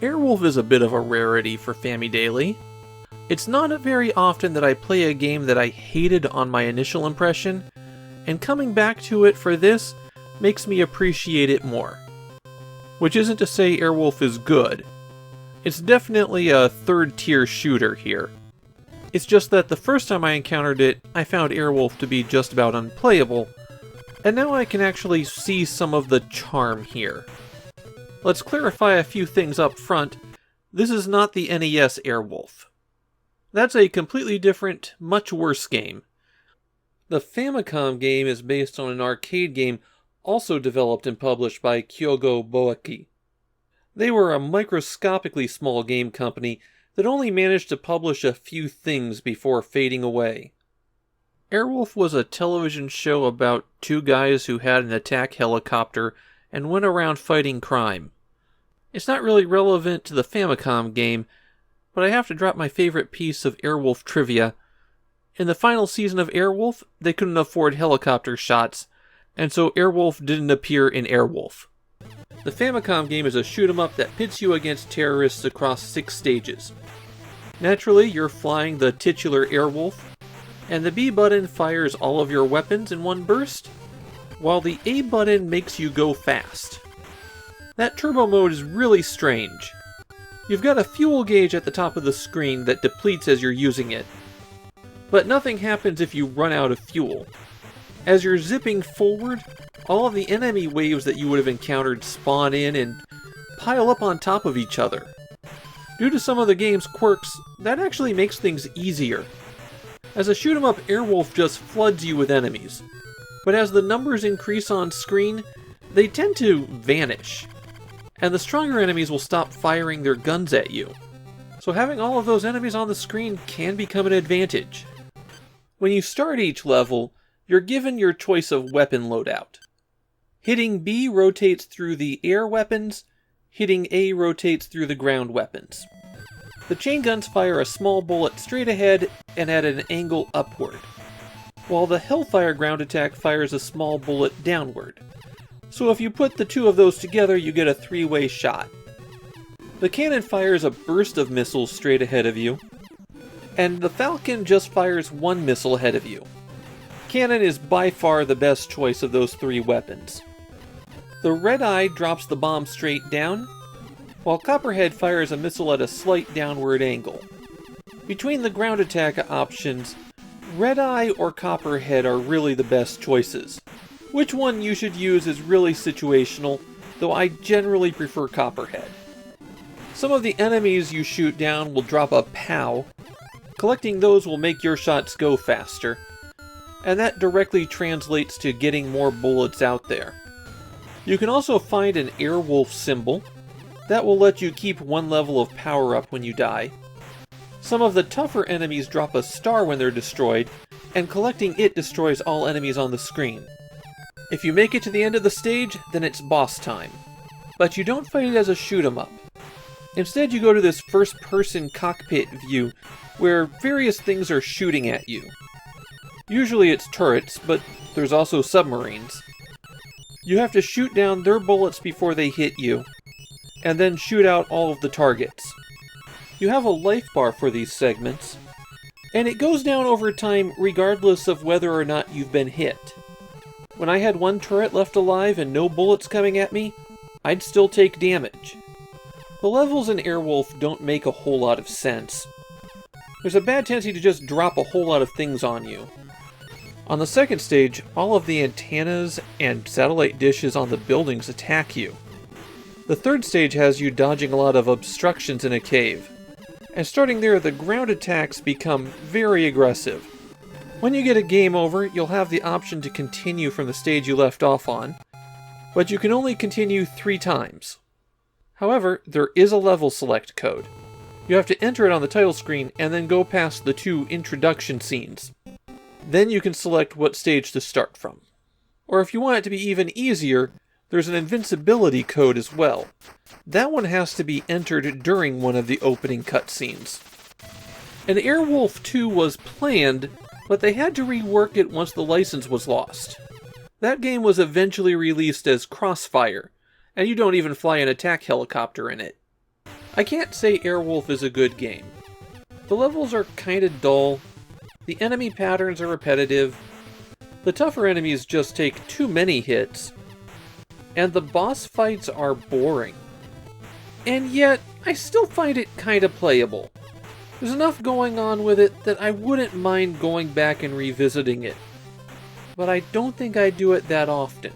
Airwolf is a bit of a rarity for Famidaily. It's not very often that I play a game that I hated on my initial impression, and coming back to it for this makes me appreciate it more. Which isn't to say Airwolf is good. It's definitely a third-tier shooter here. It's just that the first time I encountered it, I found Airwolf to be just about unplayable, and now I can actually see some of the charm here. Let's clarify a few things up front. This is not the NES Airwolf. That's a completely different, much worse game. The Famicom game is based on an arcade game also developed and published by Kyogo Boeki. They were a microscopically small game company that only managed to publish a few things before fading away. Airwolf was a television show about two guys who had an attack helicopter and went around fighting crime. It's not really relevant to the Famicom game, but I have to drop my favorite piece of Airwolf trivia. In the final season of Airwolf, they couldn't afford helicopter shots, and so Airwolf didn't appear in Airwolf. The Famicom game is a shoot-'em-up that pits you against terrorists across 6 stages. Naturally, you're flying the titular Airwolf, and the B button fires all of your weapons in one burst, while the A button makes you go fast. That turbo mode is really strange. You've got a fuel gauge at the top of the screen that depletes as you're using it, but nothing happens if you run out of fuel. As you're zipping forward, all of the enemy waves that you would have encountered spawn in and pile up on top of each other. Due to some of the game's quirks, that actually makes things easier. As a shoot-'em-up, Airwolf just floods you with enemies, but as the numbers increase on screen, they tend to vanish, and the stronger enemies will stop firing their guns at you. So having all of those enemies on the screen can become an advantage. When you start each level, you're given your choice of weapon loadout. Hitting B rotates through the air weapons, hitting A rotates through the ground weapons. The chain guns fire a small bullet straight ahead and at an angle upward, while the Hellfire ground attack fires a small bullet downward. So if you put the two of those together, you get a 3-way shot. The cannon fires a burst of missiles straight ahead of you, and the Falcon just fires one missile ahead of you. Cannon is by far the best choice of those 3 weapons. The Red Eye drops the bomb straight down, while Copperhead fires a missile at a slight downward angle. Between the ground attack options, Red Eye or Copperhead are really the best choices. Which one you should use is really situational, though I generally prefer Copperhead. Some of the enemies you shoot down will drop a POW. Collecting those will make your shots go faster, and that directly translates to getting more bullets out there. You can also find an Airwolf symbol. That will let you keep one level of power up when you die. Some of the tougher enemies drop a star when they're destroyed, and collecting it destroys all enemies on the screen. If you make it to the end of the stage, then it's boss time. But you don't fight it as a shoot-'em-up. Instead, you go to this first-person cockpit view, where various things are shooting at you. Usually it's turrets, but there's also submarines. You have to shoot down their bullets before they hit you, and then shoot out all of the targets. You have a life bar for these segments, and it goes down over time regardless of whether or not you've been hit. When I had one turret left alive and no bullets coming at me, I'd still take damage. The levels in Airwolf don't make a whole lot of sense. There's a bad tendency to just drop a whole lot of things on you. On the second stage, all of the antennas and satellite dishes on the buildings attack you. The third stage has you dodging a lot of obstructions in a cave. And starting there, the ground attacks become very aggressive. When you get a game over, you'll have the option to continue from the stage you left off on, but you can only continue 3 times. However, there is a level select code. You have to enter it on the title screen and then go past the 2 introduction scenes. Then you can select what stage to start from. Or if you want it to be even easier, there's an invincibility code as well. That one has to be entered during one of the opening cutscenes. An Airwolf 2 was planned, but they had to rework it once the license was lost. That game was eventually released as Crossfire, and you don't even fly an attack helicopter in it. I can't say Airwolf is a good game. The levels are kinda dull, the enemy patterns are repetitive, the tougher enemies just take too many hits, and the boss fights are boring. And yet, I still find it kinda playable. There's enough going on with it that I wouldn't mind going back and revisiting it. But I don't think I do it that often.